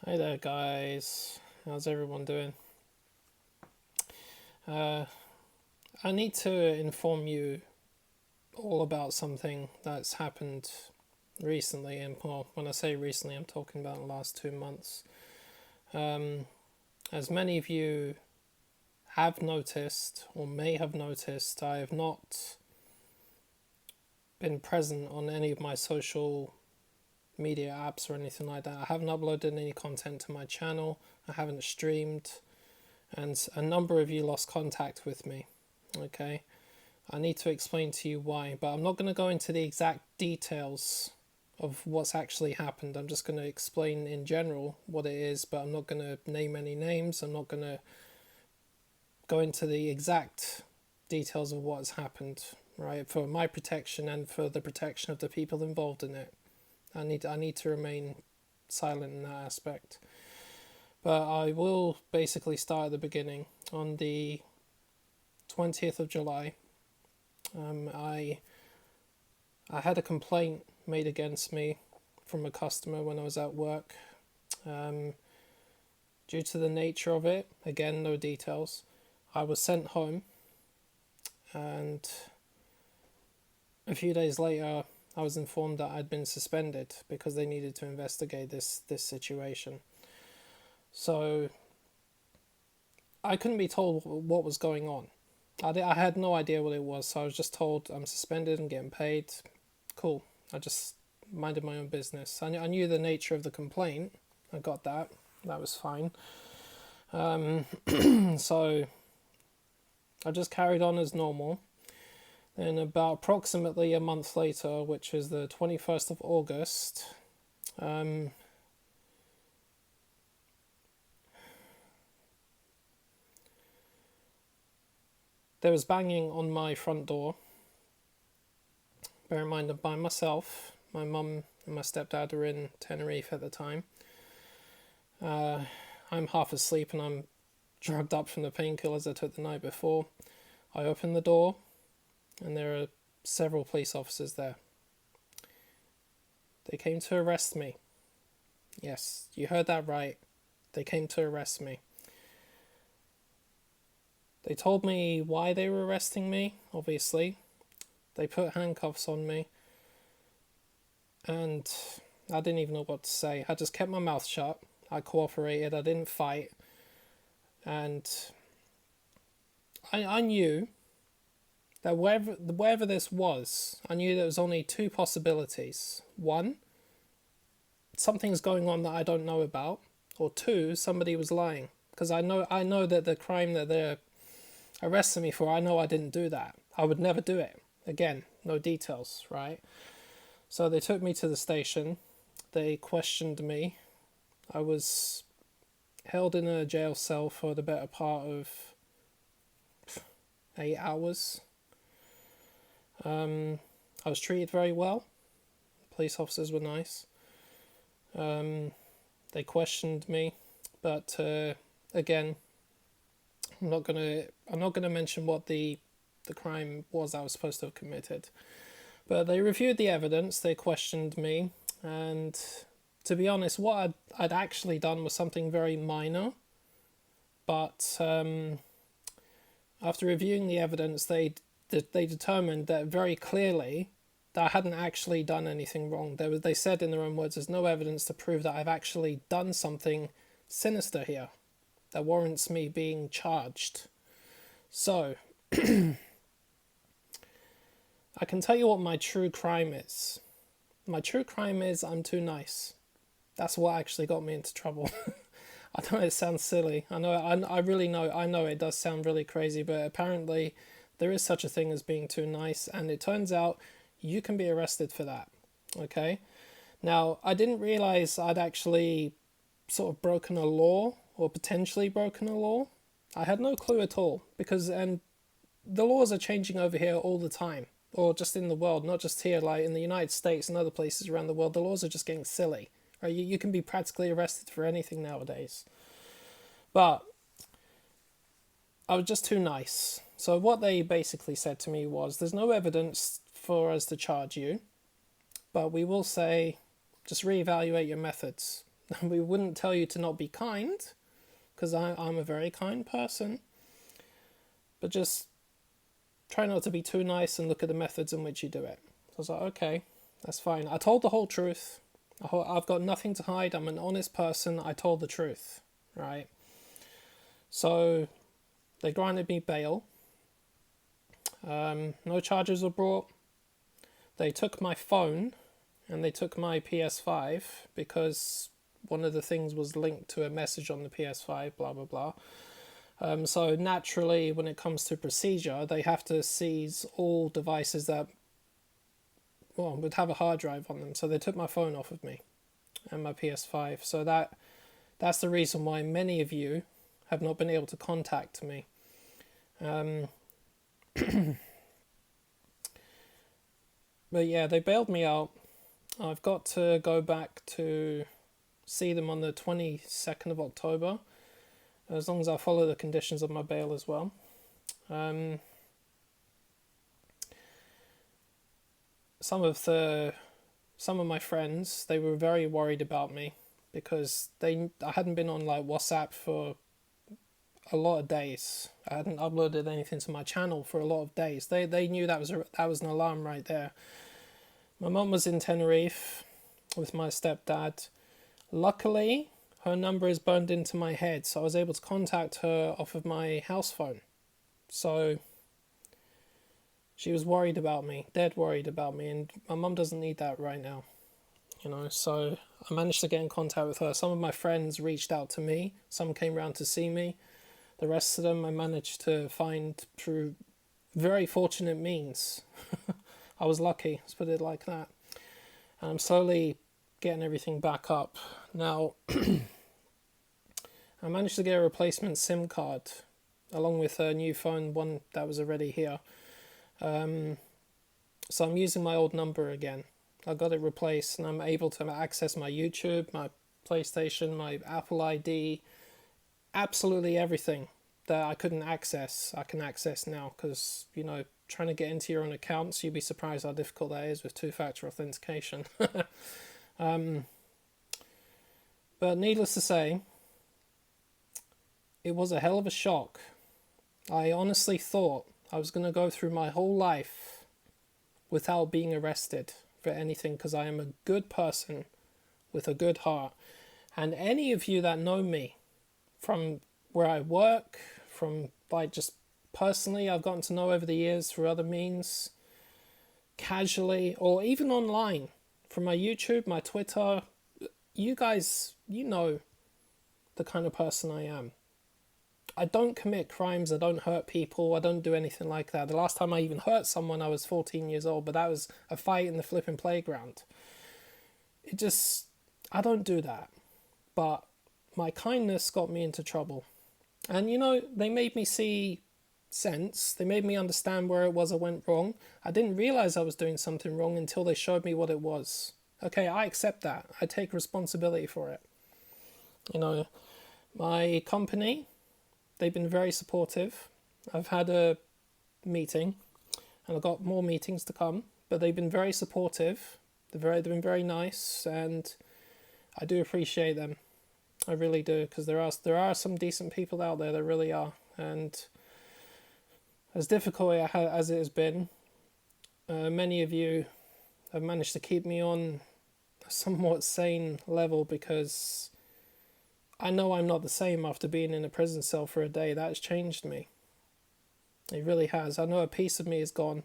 Hey there, guys. How's everyone doing? Uh, I need to inform you all about something that's happened recently, and well, when I say recently, I'm talking about the last 2 months. Um, as many of you have noticed, or may have noticed, I have not been present on any of my social media apps or anything like that. I haven't uploaded any content to my channel, I haven't streamed, and a number of you lost contact with me. Okay, I need to explain to you why, but I'm not going to go into the exact details of what's actually happened. I'm just going to explain in general what it is, but I'm not going to name any names. I'm not going to go into the exact details of what's happened, right? For my protection and for the protection of the people involved in it. I need to remain silent in that aspect. But I will basically start at the beginning. On the 20th of July, I had a complaint made against me from a customer when I was at work. Due to the nature of it, again, no details, I was sent home, and a few days later, I was informed that I'd been suspended because they needed to investigate this situation. So I couldn't be told what was going on. I had no idea what it was, so I was just told I'm suspended and getting paid. Cool. I just minded my own business. I knew the nature of the complaint. I got that. That was fine. So I just carried on as normal. Then about approximately a month later, which is the 21st of August, there was banging on my front door. Bear in mind, I'm by myself. My mum and my stepdad are in Tenerife at the time. I'm half asleep and I'm drugged up from the painkillers I took the night before. I open the door and there are several police officers there. They came to arrest me. Yes, you heard that right. They came to arrest me. They told me why they were arresting me, obviously. They put handcuffs on me. And I didn't even know what to say. I just kept my mouth shut. I cooperated. I didn't fight. And I knew that wherever this was, I knew there was only two possibilities. One, something's going on that I don't know about. Or two, somebody was lying. Because I know that the crime that they're arresting me for, I know I didn't do that. I would never do it. Again, no details, right? So they took me to the station. They questioned me. I was held in a jail cell for the better part of 8 hours. I was treated very well. Police officers were nice. They questioned me, but again, I'm not gonna mention what the crime was I was supposed to have committed. But they reviewed the evidence. They questioned me, and to be honest, what I'd actually done was something very minor. But after reviewing the evidence, they determined that very clearly that I hadn't actually done anything wrong. They said in their own words, there's no evidence to prove that I've actually done something sinister here that warrants me being charged. So, I can tell you what my true crime is. My true crime is I'm too nice. That's what actually got me into trouble. I know it sounds silly. I know. I really know. I know it does sound really crazy, but apparently there is such a thing as being too nice, and it turns out you can be arrested for that. Okay. Now, I didn't realize I'd actually sort of broken a law or potentially broken a law. I had no clue at all because the laws are changing over here all the time, or just in the world, not just here, like in the United States and other places around the world. The laws are just getting silly. Right? You can be practically arrested for anything nowadays. But I was just too nice. So what they basically said to me was, there's no evidence for us to charge you, but we will say, just reevaluate your methods. We wouldn't tell you to not be kind, because I'm a very kind person. But just try not to be too nice and look at the methods in which you do it. So I was like, okay, that's fine. I told the whole truth. I've got nothing to hide. I'm an honest person. I told the truth, right? So they granted me bail. No charges were brought. They took my phone and they took my PS5 because one of the things was linked to a message on the PS5, blah, blah, blah. So naturally, when it comes to procedure, they have to seize all devices that, well, would have a hard drive on them. So they took my phone off of me and my PS5. So that's the reason why many of you have not been able to contact me. But yeah, they bailed me out. I've got to go back to see them on the 22nd of October, as long as I follow the conditions of my bail as well. Some of my friends, they were very worried about me because I hadn't been on like WhatsApp for a lot of days. I hadn't uploaded anything to my channel for a lot of days. They knew that was an alarm right there. My mum was in Tenerife with my stepdad. Luckily, her number is burned into my head, so I was able to contact her off of my house phone. So she was worried about me, dead worried about me, and my mum doesn't need that right now. So I managed to get in contact with her. Some of my friends reached out to me. Some came round to see me. The rest of them I managed to find through very fortunate means. I was lucky, let's put it like that. And I'm slowly getting everything back up. Now, I managed to get a replacement SIM card along with a new phone, one that was already here. So I'm using my old number again. I got it replaced and I'm able to access my YouTube, my PlayStation, my Apple ID, absolutely everything that I couldn't access, I can access now because, trying to get into your own accounts, you'd be surprised how difficult that is with two-factor authentication. But needless to say, it was a hell of a shock. I honestly thought I was going to go through my whole life without being arrested for anything because I am a good person with a good heart. And any of you that know me from where I work, from just personally I've gotten to know over the years through other means, casually, or even online, from my YouTube, my Twitter, you guys, know the kind of person I am. I don't commit crimes, I don't hurt people, I don't do anything like that. The last time I even hurt someone, I was 14 years old, but that was a fight in the flipping playground. I don't do that. But my kindness got me into trouble. And they made me see sense. They made me understand where it was I went wrong. I didn't realize I was doing something wrong until they showed me what it was. Okay, I accept that. I take responsibility for it. My company, they've been very supportive. I've had a meeting and I've got more meetings to come, but they've been very supportive. They've been very nice and I do appreciate them. I really do, because there are some decent people out there, there really are. And as difficult as it has been, many of you have managed to keep me on a somewhat sane level because I know I'm not the same after being in a prison cell for a day. That has changed me. It really has. I know a piece of me is gone.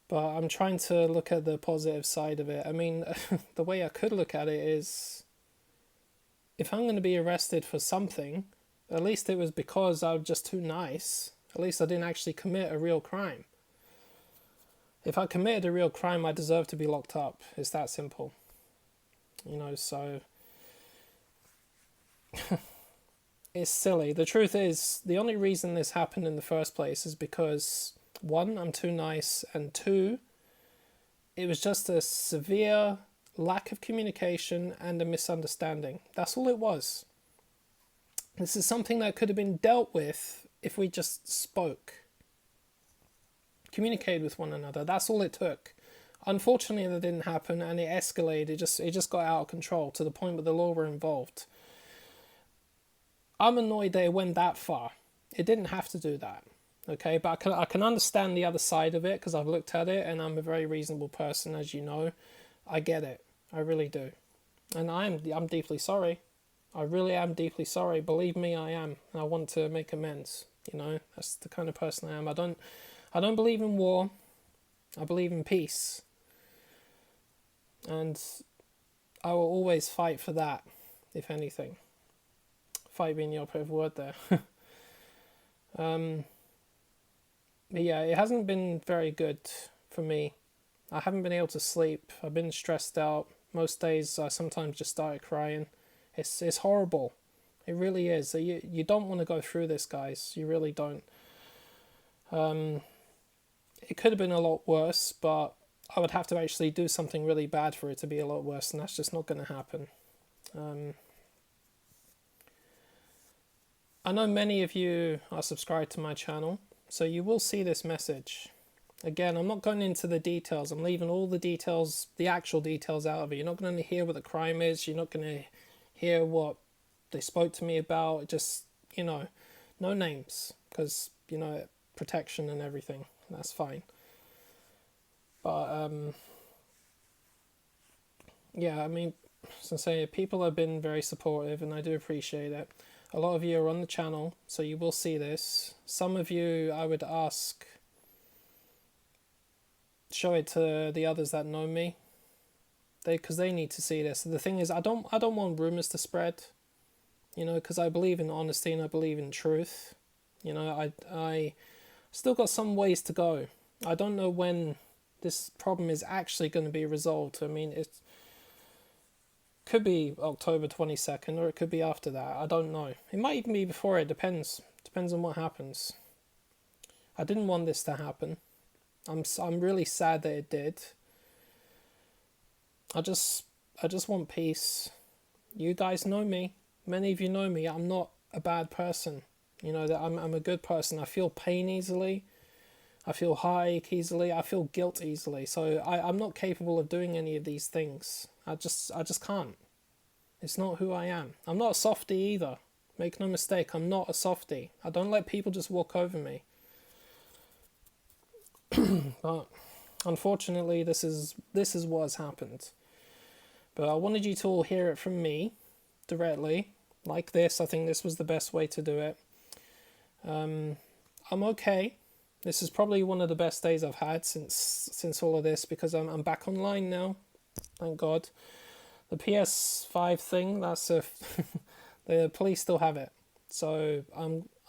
But I'm trying to look at the positive side of it. I mean, the way I could look at it is, if I'm going to be arrested for something, at least it was because I was just too nice. At least I didn't actually commit a real crime. If I committed a real crime, I deserve to be locked up. It's that simple. So it's silly. The truth is, the only reason this happened in the first place is because, one, I'm too nice, and two, it was just a severe lack of communication and a misunderstanding. That's all it was. This is something that could have been dealt with if we just spoke, communicated with one another. That's all it took. Unfortunately, that didn't happen, and it escalated. It just got out of control to the point where the law were involved. I'm annoyed that it went that far. It didn't have to do that, okay? But I can understand the other side of it because I've looked at it, and I'm a very reasonable person, as you know. I get it. I really do, and I'm deeply sorry. I really am deeply sorry. Believe me, I am, and I want to make amends. You know, that's the kind of person I am. I don't believe in war. I believe in peace, and I will always fight for that. If anything, fight being the operative word there. But yeah, it hasn't been very good for me. I haven't been able to sleep. I've been stressed out. Most days I sometimes just started crying. It's horrible. It really is. You don't want to go through this, guys. You really don't. It could have been a lot worse, but I would have to actually do something really bad for it to be a lot worse, and that's just not going to happen. I know many of you are subscribed to my channel, so you will see this message. Again, I'm not going into the details. I'm leaving all the details, the actual details out of it. You're not going to hear what the crime is. You're not going to hear what they spoke to me about. Just, no names, because, protection and everything. That's fine. But, yeah, I mean, as I say, people have been very supportive, and I do appreciate it. A lot of you are on the channel, so you will see this. Some of you, I would ask, show it to the others that know me, because they need to see this. The thing is, I don't want rumors to spread, because I believe in honesty and I believe in truth. I still got some ways to go. I don't know when this problem is actually going to be resolved. I mean, it could be October 22nd, or it could be after that. I don't know. It might even be before. It depends on what happens. I didn't want this to happen. I'm really sad that it did. I just want peace. You guys know me. Many of you know me. I'm not a bad person. That I'm a good person. I feel pain easily. I feel heartache easily. I feel guilt easily. So I'm not capable of doing any of these things. I just can't. It's not who I am. I'm not a softie either. Make no mistake, I'm not a softie. I don't let people just walk over me. But unfortunately, this is what has happened. But I wanted you to all hear it from me directly, like this. I think this was the best way to do it. I'm okay. This is probably one of the best days I've had since all of this, because I'm back online now. Thank God. The PS5 thing, that's the police still have it. So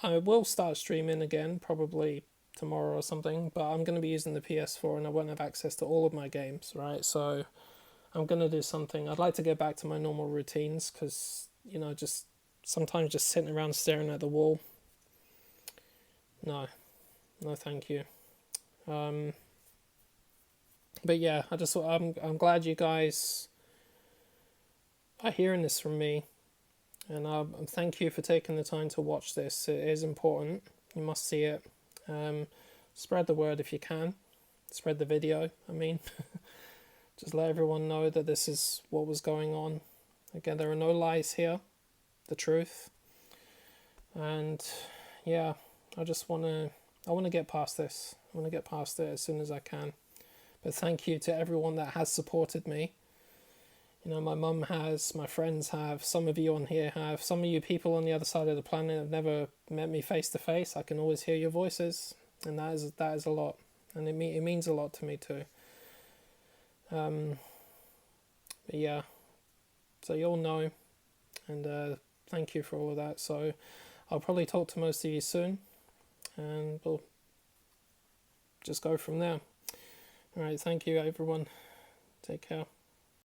I will start streaming again, probably tomorrow or something, but I'm going to be using the PS4 and I won't have access to all of my games, right? So I'm going to do something. I'd like to get back to my normal routines, because, just sometimes just sitting around staring at the wall. No thank you. But yeah, I'm glad you guys are hearing this from me, and thank you for taking the time to watch this. It is important. You must see it. Spread the word if you can. Spread the video, I mean. Just let everyone know that this is what was going on. Again, there are no lies here. The truth. And yeah, I want to get past this. I want to get past it as soon as I can. But thank you to everyone that has supported me. My mum has, my friends have, some of you on here have, some of you people on the other side of the planet have never met me face to face. I can always hear your voices, and that is a lot, and it means a lot to me too. But yeah, so you all know, and thank you for all of that. So I'll probably talk to most of you soon, and we'll just go from there. All right, thank you everyone. Take care.